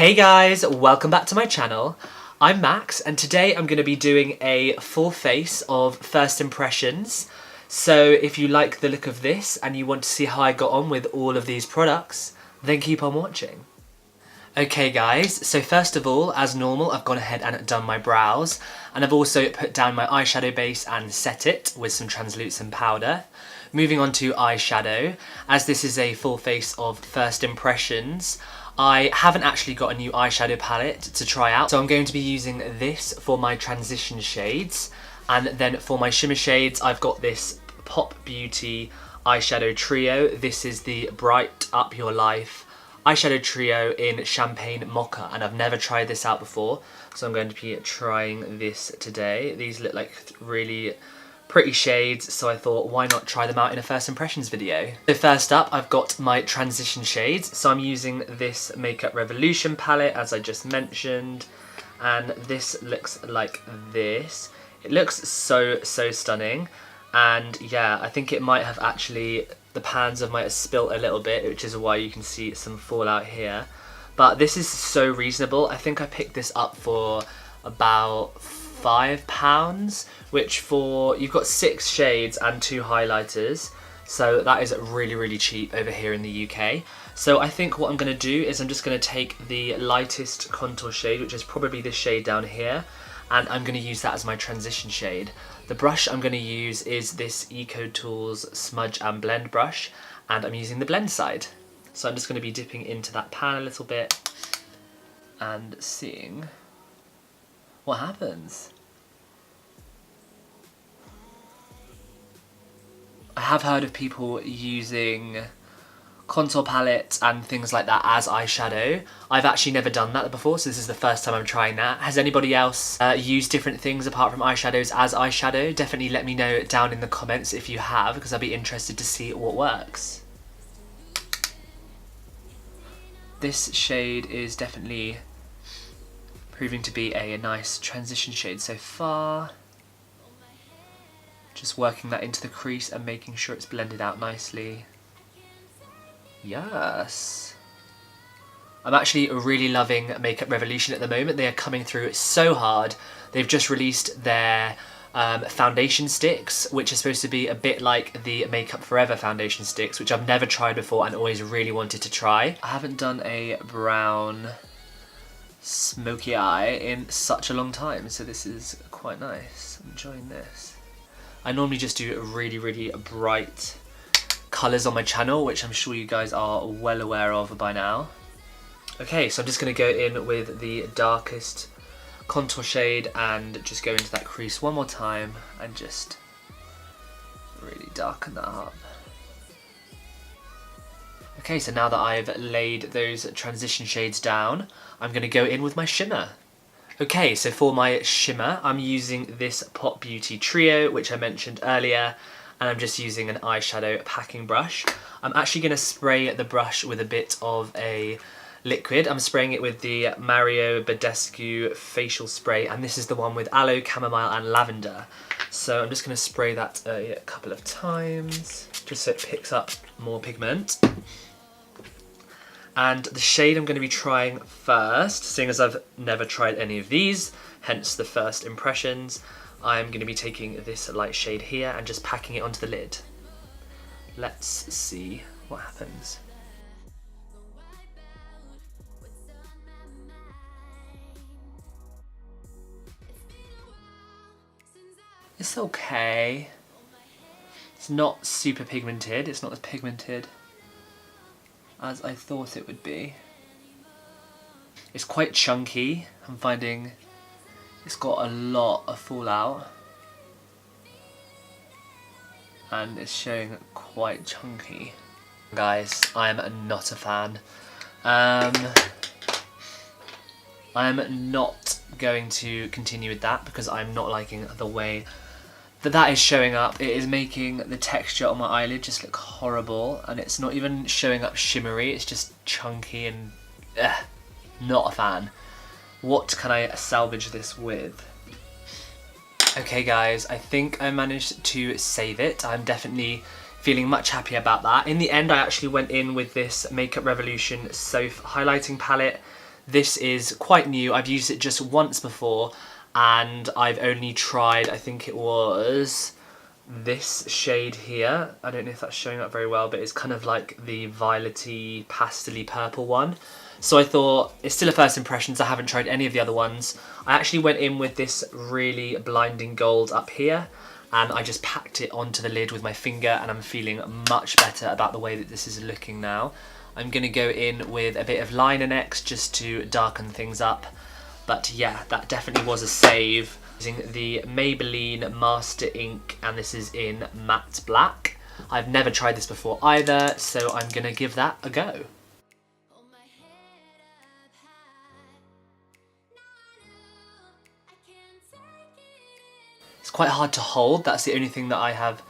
Hey guys, welcome back to my channel. I'm Max and today I'm going to be doing a full face of first impressions. So if you like the look of this and you want to see how I got on with all of these products, then keep on watching. Okay guys, so first of all, as normal, I've gone ahead and done my brows, and I've also put down my eyeshadow base and set it with some translucent powder. Moving on to eyeshadow, as this is a full face of first impressions, I haven't actually got a new eyeshadow palette to try out, so I'm going to be using this for my transition shades, and then for my shimmer shades, I've got this Pop Beauty eyeshadow trio. This is the Bright Up Your Life eyeshadow trio in Champagne Mocha, and I've never tried this out before, so I'm going to be trying this today. These look like really pretty shades, so I thought why not try them out in a first impressions video. So first up, I've got my transition shades. So I'm using this Makeup Revolution palette, as I just mentioned, and this looks like this. It looks so stunning, and yeah, I think it might have actually, the pans might have spilt a little bit, which is why you can see some fallout here. But this is so reasonable. I think I picked this up for about £5, which for, you've got 6 shades and 2 highlighters, so that is really cheap over here in the UK. So I think what I'm going to do is I'm just going to take the lightest contour shade, which is probably this shade down here, and I'm going to use that as my transition shade. The brush I'm going to use is this Eyeko Tools Smudge and Blend brush, and I'm using the blend side. So I'm just going to be dipping into that pan a little bit and seeing what happens. I have heard of people using contour palettes and things like that as eyeshadow. I've actually never done that before, so this is the first time I'm trying that. Has anybody else used different things apart from eyeshadows as eyeshadow? Definitely let me know down in the comments if you have, because I'd be interested to see what works. This shade is definitely proving to be a nice transition shade so far. Just working that into the crease and making sure it's blended out nicely. Yes. I'm actually really loving Makeup Revolution at the moment. They are coming through so hard. They've just released their foundation sticks, which are supposed to be a bit like the Makeup Forever foundation sticks, which I've never tried before and always really wanted to try. I haven't done a brown smoky eye in such a long time, so this is quite nice. I'm enjoying this. I normally just do really bright colours on my channel, which I'm sure you guys are well aware of by now. Okay, so I'm just going to go in with the darkest contour shade and just go into that crease one more time and just really darken that up. Okay, so now that I've laid those transition shades down, I'm going to go in with my shimmer. Okay, so for my shimmer, I'm using this Pop Beauty trio, which I mentioned earlier, and I'm just using an eyeshadow packing brush. I'm actually going to spray the brush with a bit of a liquid. I'm spraying it with the Badescu facial spray, and this is the one with aloe, chamomile and lavender. So I'm just going to spray that a couple of times, just so it picks up more pigment. And the shade I'm going to be trying first, seeing as I've never tried any of these, hence the first impressions, I'm going to be taking this light shade here and just packing it onto the lid. Let's see what happens. It's okay. It's not super pigmented, it's not as pigmented as I thought it would be. It's quite chunky. I'm finding it's got a lot of fallout and it's showing quite chunky. Guys, I'm not a fan. I'm not going to continue with that because I'm not liking the way that is showing up. It is making the texture on my eyelid just look horrible, and it's not even showing up shimmery, it's just chunky and not a fan. What can I salvage this with? Okay guys, I think I managed to save it. I'm definitely feeling much happier about that. In the end, I actually went in with this Makeup Revolution SophXhighlighting palette. This is quite new. I've used it just once before, and I've only tried, I think it was this shade here. I don't know if that's showing up very well, but it's kind of like the violety, pastel-y purple one. So I thought, it's still a first impressions. I haven't tried any of the other ones. I actually went in with this really blinding gold up here, and I just packed it onto the lid with my finger, and I'm feeling much better about the way that this is looking now. I'm going to go in with a bit of liner next just to darken things up. But yeah, that definitely was a save. Using the Maybelline Master Ink, and this is in matte black. I've never tried this before either, so I'm going to give that a go. It's quite hard to hold. That's the only thing that I have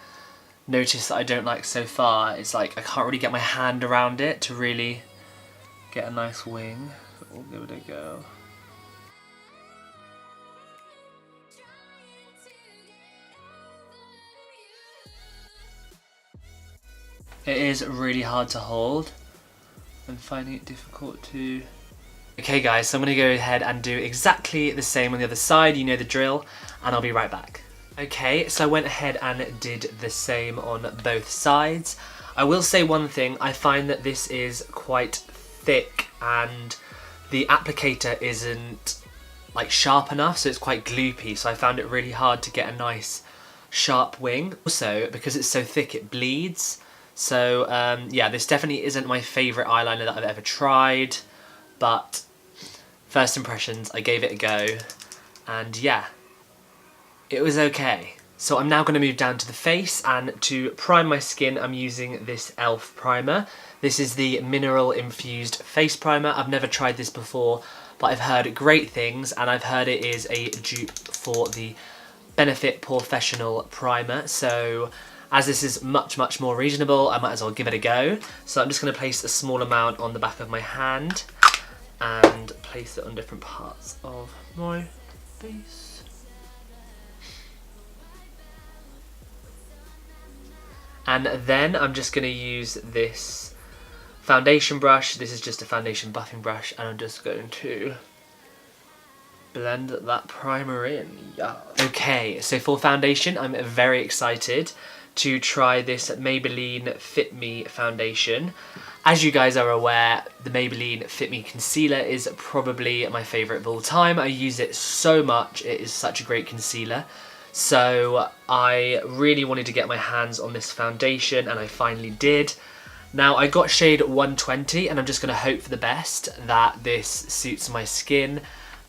noticed that I don't like so far. It's like I can't really get my hand around it to really get a nice wing. So we'll give it a go. It is really hard to hold. I'm finding it difficult to... Okay guys, so I'm going to go ahead and do exactly the same on the other side, you know the drill, and I'll be right back. Okay, so I went ahead and did the same on both sides. I will say one thing, I find that this is quite thick and the applicator isn't like sharp enough, so it's quite gloopy, so I found it really hard to get a nice sharp wing. Also, because it's so thick, it bleeds. So yeah, this definitely isn't my favourite eyeliner that I've ever tried, but first impressions, I gave it a go, and yeah, it was okay. So I'm now going to move down to the face, and to prime my skin I'm using this e.l.f. primer. This is the Mineral Infused Face Primer. I've never tried this before, but I've heard great things, and I've heard it is a dupe for the Benefit Professional Primer, so as this is much more reasonable, I might as well give it a go. So I'm just going to place a small amount on the back of my hand and place it on different parts of my face. And then I'm just going to use this foundation brush. This is just a foundation buffing brush, and I'm just going to blend that primer in. Yeah. Okay, so for foundation, I'm very excited to try this Maybelline Fit Me foundation. As you guys are aware, the Maybelline Fit Me concealer is probably my favourite of all time. I use it so much, it is such a great concealer. So I really wanted to get my hands on this foundation, and I finally did. Now I got shade 120, and I'm just going to hope for the best that this suits my skin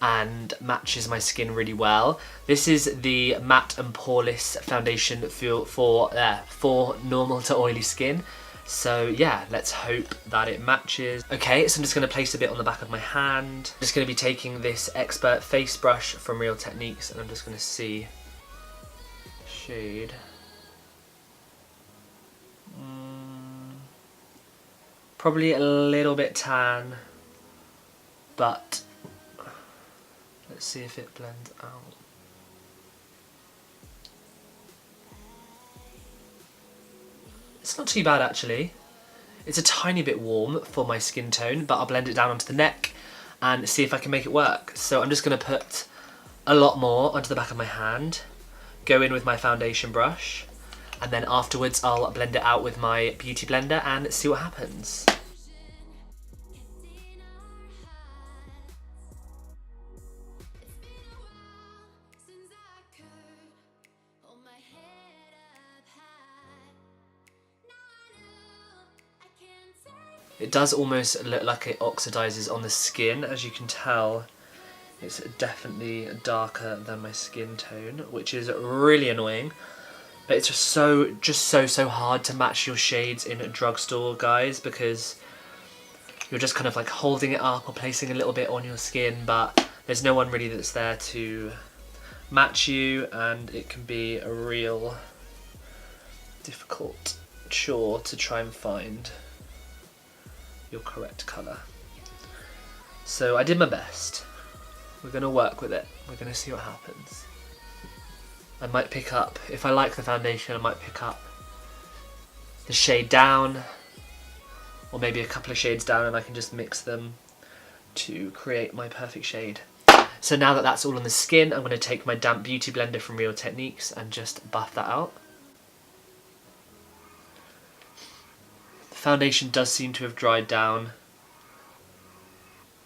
and matches my skin really well. This is the Matte and Poreless foundation for normal to oily skin. So yeah, let's hope that it matches. Okay, so I'm just going to place a bit on the back of my hand. I'm just going to be taking this Expert Face Brush from Real Techniques, and I'm just going to see shade. Probably a little bit tan, but let's see if it blends out. It's not too bad actually. It's a tiny bit warm for my skin tone, but I'll blend it down onto the neck and see if I can make it work. So I'm just going to put a lot more onto the back of my hand, go in with my foundation brush, and then afterwards I'll blend it out with my beauty blender and see what happens. It does almost look like it oxidizes on the skin, as you can tell. It's definitely darker than my skin tone, which is really annoying. But it's just so hard to match your shades in a drugstore, guys, because you're just kind of like holding it up or placing a little bit on your skin, but there's no one really that's there to match you, and it can be a real difficult chore to try and find your correct colour. So I did my best. We're going to work with it. We're going to see what happens. I might pick up, if I like the foundation, I might pick up the shade down, or maybe a couple of shades down, and I can just mix them to create my perfect shade. So now that that's all on the skin, I'm going to take my damp beauty blender from Real Techniques and just buff that out. The foundation does seem to have dried down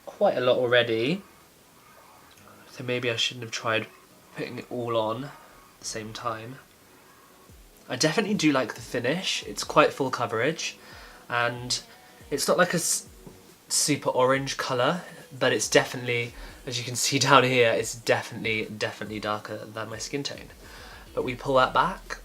quite a lot already, so maybe I shouldn't have tried putting it all on at the same time. I definitely do like the finish. It's quite full coverage, and it's not like a super orange colour, but it's definitely, as you can see down here, it's definitely darker than my skin tone. But we pull that back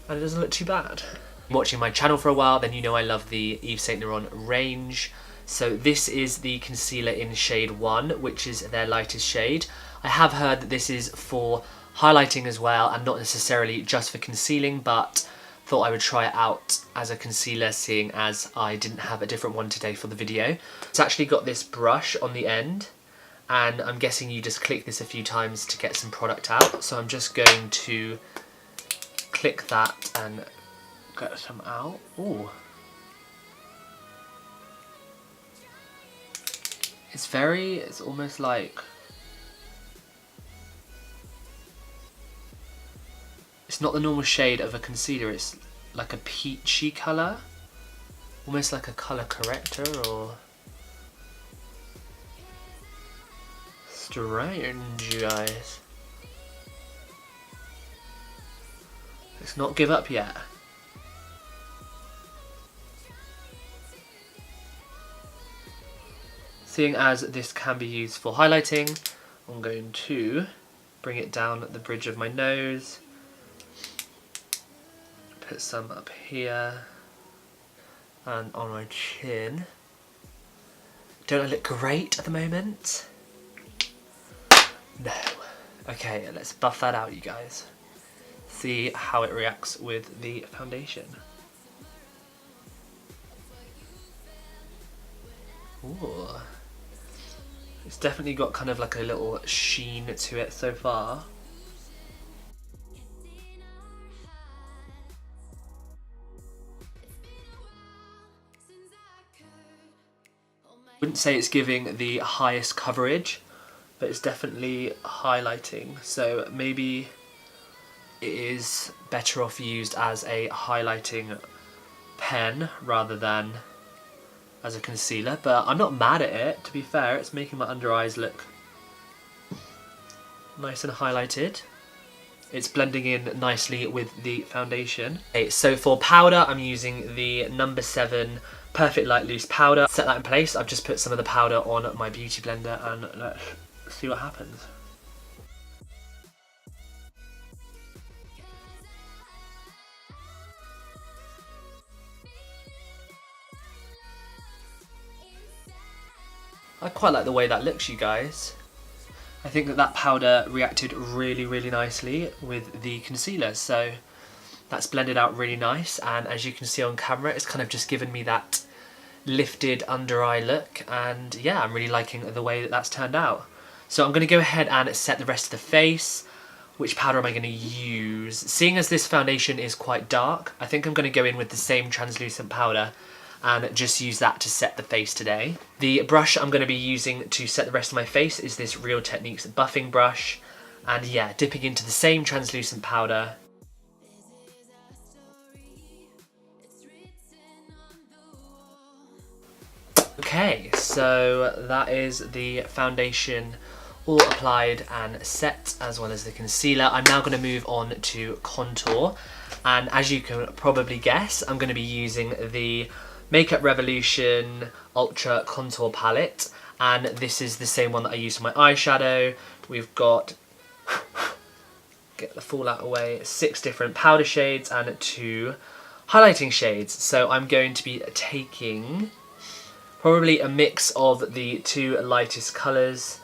and it doesn't look too bad. Watching my channel for a while, then you know I love the Yves Saint Laurent range. So this is the concealer in shade 1, which is their lightest shade. I have heard that this is for highlighting as well, and not necessarily just for concealing, but thought I would try it out as a concealer, seeing as I didn't have a different one today for the video. It's actually got this brush on the end, and I'm guessing you just click this a few times to get some product out. So I'm just going to click that and get some out. Ooh. It's almost like, it's not the normal shade of a concealer, it's like a peachy colour, almost like a colour corrector, or strange, you guys. Let's not give up yet. Seeing as this can be used for highlighting, I'm going to bring it down the bridge of my nose, put some up here and on my chin. Don't I look great at the moment? No. Okay, let's buff that out, you guys. See how it reacts with the foundation. Ooh. It's definitely got kind of like a little sheen to it so far. Wouldn't say it's giving the highest coverage, but it's definitely highlighting. So maybe it is better off used as a highlighting pen rather than as a concealer, but I'm not mad at it, to be fair. It's making my under eyes look nice and highlighted. It's blending in nicely with the foundation. Okay, so for powder, I'm using the number 7 Perfect Light Loose powder. Set that in place. I've just put some of the powder on my beauty blender and let's see what happens. I quite like the way that looks, you guys. I think that powder reacted really nicely with the concealer, so that's blended out really nice, and as you can see on camera, it's kind of just given me that lifted under eye look, and yeah, I'm really liking the way that that's turned out. So I'm going to go ahead and set the rest of the face. Which powder am I going to use? Seeing as this foundation is quite dark, I think I'm going to go in with the same translucent powder and just use that to set the face today. The brush I'm going to be using to set the rest of my face is this Real Techniques buffing brush, and yeah, dipping into the same translucent powder. Okay, so that is the foundation all applied and set, as well as the concealer. I'm now going to move on to contour, and as you can probably guess, I'm going to be using the Makeup Revolution Ultra Contour Palette, and this is the same one that I use for my eyeshadow. We've got, get the fallout away, 6 different powder shades and 2 highlighting shades. So I'm going to be taking probably a mix of the 2 lightest colours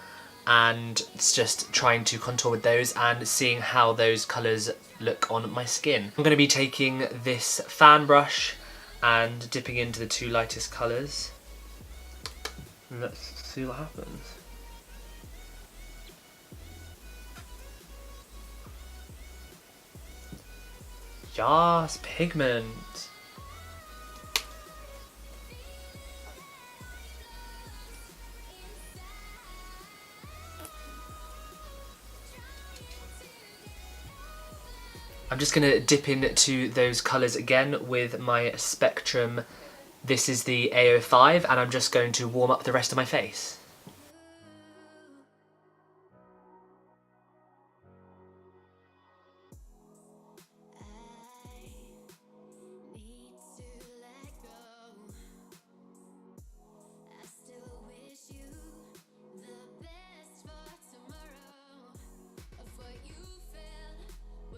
and just trying to contour with those and seeing how those colours look on my skin. I'm going to be taking this fan brush and dipping into the 2 lightest colours. Let's see what happens. Yes, pigment. I'm just going to dip into those colours again with my Spectrum. This is the AO5, and I'm just going to warm up the rest of my face.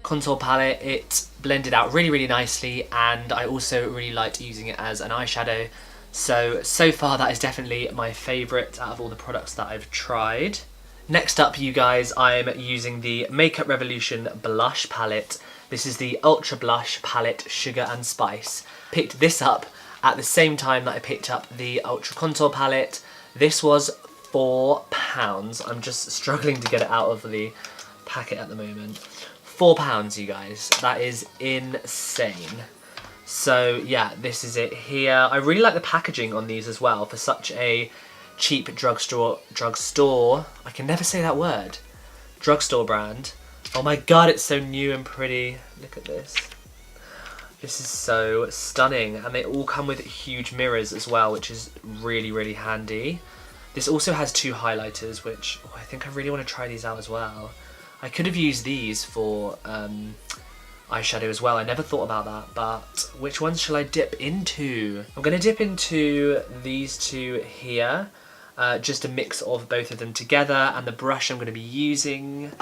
Contour palette, it blended out really nicely, and I also really liked using it as an eyeshadow. So far that is definitely my favourite out of all the products that I've tried. Next up, you guys, I'm using the Makeup Revolution blush palette. This is the Ultra Blush Palette Sugar and Spice. Picked this up at the same time that I picked up the Ultra Contour palette. This was £4. I'm just struggling to get it out of the packet at the moment. £4, you guys. That is insane. So yeah, this is it here. I really like the packaging on these as well for such a cheap drugstore, I can never say that word, drugstore brand. Oh my god, it's so new and pretty. Look at this. This is so stunning, and they all come with huge mirrors as well, which is really handy. This also has 2 highlighters, which I think I really want to try these out as well. I could have used these for eyeshadow as well. I never thought about that, but which ones shall I dip into? I'm going to dip into these 2 here, just a mix of both of them together, and the brush I'm going to be using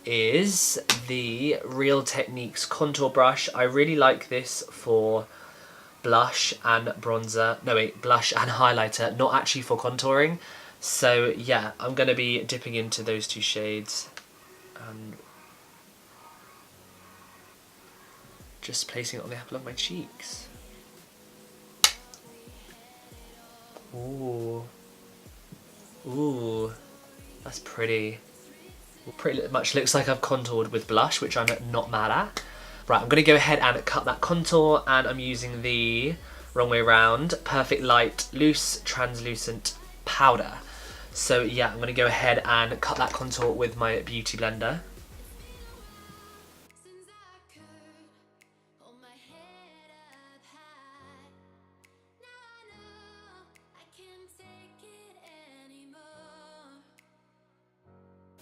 is the Real Techniques contour brush. I really like this for blush and bronzer, no wait, blush and highlighter, not actually for contouring. So yeah, I'm going to be dipping into those 2 shades and just placing it on the apple of my cheeks. Ooh. Ooh. That's pretty. Pretty much looks like I've contoured with blush, which I'm not mad at. Right, I'm going to go ahead and cut that contour, and I'm using the wrong way around, Perfect Light Loose Translucent Powder. So yeah, I'm going to go ahead and cut that contour with my beauty blender.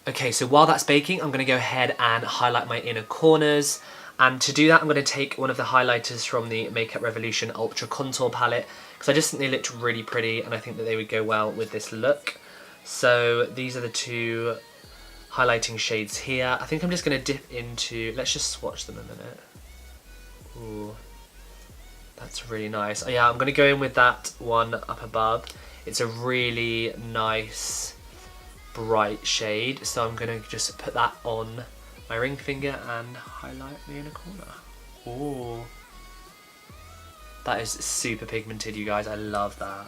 Okay, so while that's baking, I'm going to go ahead and highlight my inner corners. And to do that, I'm going to take one of the highlighters from the Makeup Revolution Ultra Contour palette, because I just think they looked really pretty, and I think that they would go well with this look. So these are the 2 highlighting shades here. I think I'm just going to dip into, let's just swatch them a minute. Ooh, that's really nice. Oh yeah, I'm going to go in with that one up above. It's a really nice bright shade, so I'm going to just put that on my ring finger and highlight the inner corner. Ooh, that is super pigmented, you guys. I love that.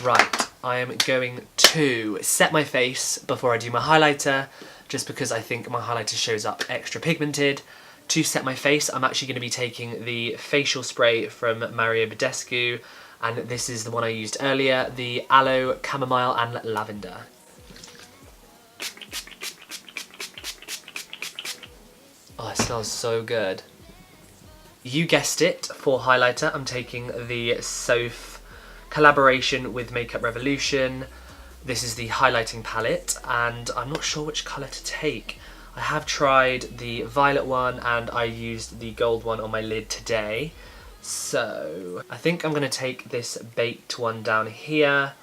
Right, I am going to set my face before I do my highlighter, just because I think my highlighter shows up extra pigmented. To set my face, I'm actually going to be taking the facial spray from Badescu, and this is the one I used earlier, the Aloe, Camomile and Lavender. Oh, it smells so good. You guessed it, for highlighter, I'm taking the Soph collaboration with Makeup Revolution. This is the highlighting palette, and I'm not sure which colour to take. I have tried the violet one, and I used the gold one on my lid today. So I think I'm going to take this baked one down here.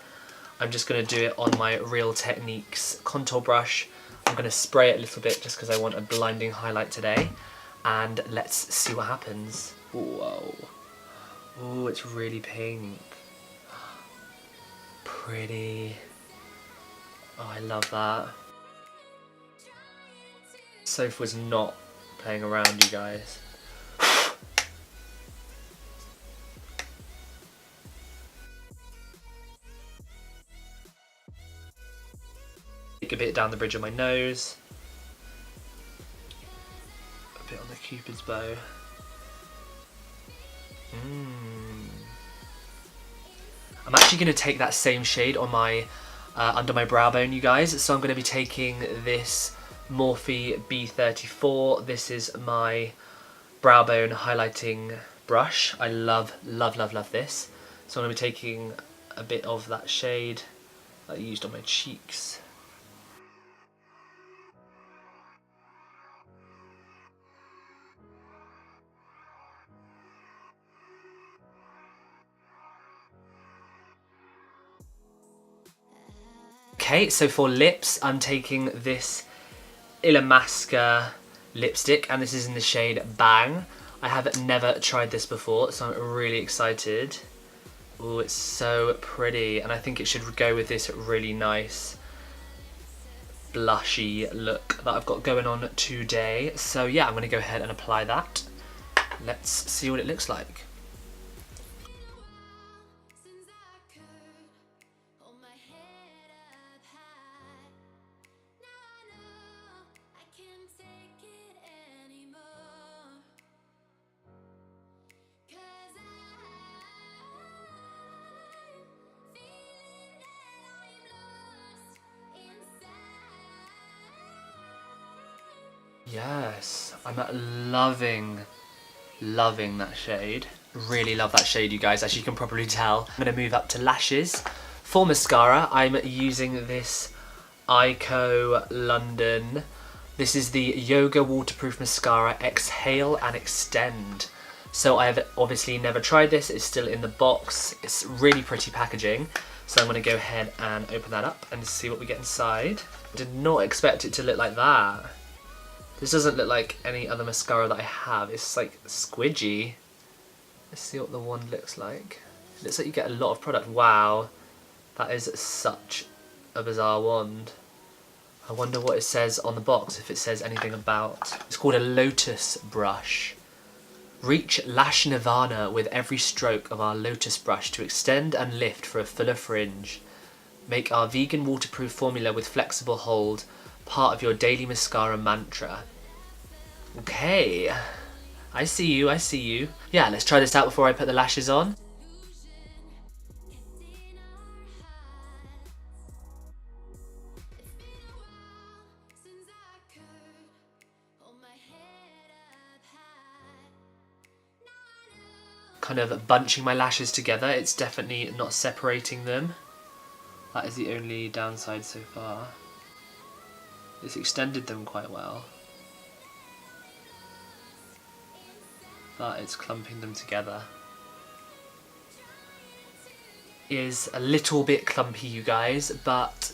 I'm just going to do it on my Real Techniques contour brush. I'm going to spray it a little bit just because I want a blinding highlight today. And let's see what happens. Whoa. Oh, it's really pink. Pretty. Oh, I love that. Soph was not playing around, you guys. A bit down the bridge of my nose, a bit on the Cupid's bow. I'm actually going to take that same shade on my under my brow bone, you guys. So I'm going to be taking this Morphe B34. This is my brow bone highlighting brush. I love, love, love, love this. So I'm going to be taking a bit of that shade that I used on my cheeks. Okay, so for lips, I'm taking this Illamasqua lipstick, and this is in the shade Bang. I have never tried this before, so I'm really excited. Oh, it's so pretty, and I think it should go with this really nice blushy look that I've got going on today. So yeah, I'm going to go ahead and apply that. Let's see what it looks like. Yes, I'm loving that shade. Really love that shade, you guys, as you can probably tell. I'm going to move up to lashes. For mascara, I'm using this Eyeko London. This is the Yoga Waterproof Mascara Exhale and Extend. So I have obviously never tried this, it's still in the box. It's really pretty packaging. So I'm going to go ahead and open that up and see what we get inside. Did not expect it to look like that. This doesn't look like any other mascara that I have. It's like squidgy. Let's see what the wand looks like. It looks like you get a lot of product. Wow, that is such a bizarre wand. I wonder what it says on the box, if it says anything about. It's called a lotus brush. Reach lash nirvana with every stroke of our lotus brush to extend and lift for a fuller fringe. Make our vegan waterproof formula with flexible hold part of your daily mascara mantra. Okay, I see you, I see you. Yeah, let's try this out before I put the lashes on. Kind of bunching my lashes together, it's definitely not separating them. That is the only downside so far. It's extended them quite well, but it's clumping them together. It is a little bit clumpy, you guys, but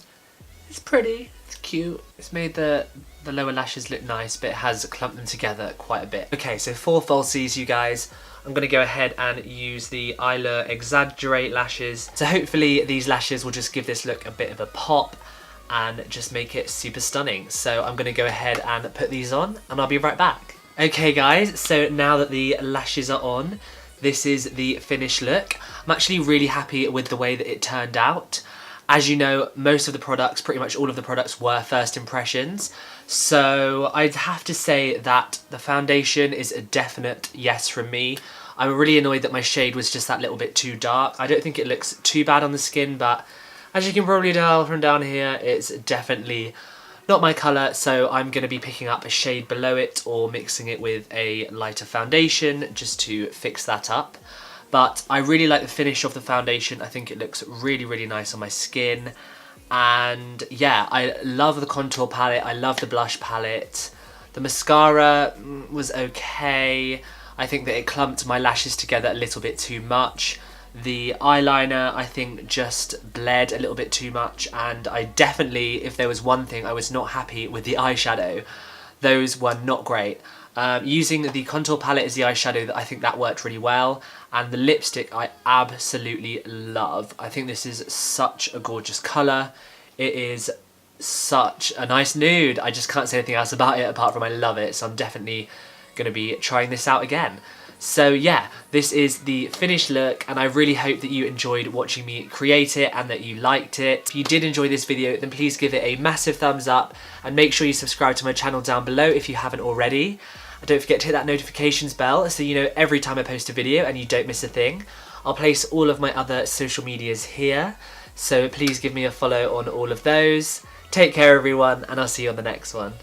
it's pretty, it's cute. It's made the lower lashes look nice, but it has clumped them together quite a bit. Okay, so for falsies, you guys, I'm going to go ahead and use the Eylure Exaggerate lashes. So hopefully these lashes will just give this look a bit of a pop and just make it super stunning. So I'm going to go ahead and put these on and I'll be right back. Okay guys, so now that the lashes are on, this is the finished look. I'm actually really happy with the way that it turned out. As you know, most of the products, pretty much all of the products, were first impressions. So I'd have to say that the foundation is a definite yes from me. I'm really annoyed that my shade was just that little bit too dark. I don't think it looks too bad on the skin, but as you can probably tell from down here, it's definitely not my colour, so I'm going to be picking up a shade below it or mixing it with a lighter foundation just to fix that up. But I really like the finish of the foundation. I think it looks really, really nice on my skin. And yeah, I love the contour palette. I love the blush palette. The mascara was okay. I think that it clumped my lashes together a little bit too much. The eyeliner, I think, just bled a little bit too much. And I definitely, if there was one thing, I was not happy with the eyeshadow. Those were not great. Using the contour palette as the eyeshadow, I think that worked really well. And the lipstick I absolutely love. I think this is such a gorgeous colour. It is such a nice nude. I just can't say anything else about it apart from I love it. So I'm definitely going to be trying this out again. So yeah, this is the finished look, and I really hope that you enjoyed watching me create it and that you liked it. If you did enjoy this video, then please give it a massive thumbs up and make sure you subscribe to my channel down below if you haven't already. And don't forget to hit that notifications bell so you know every time I post a video and you don't miss a thing. I'll place all of my other social medias here, so please give me a follow on all of those. Take care everyone, and I'll see you on the next one.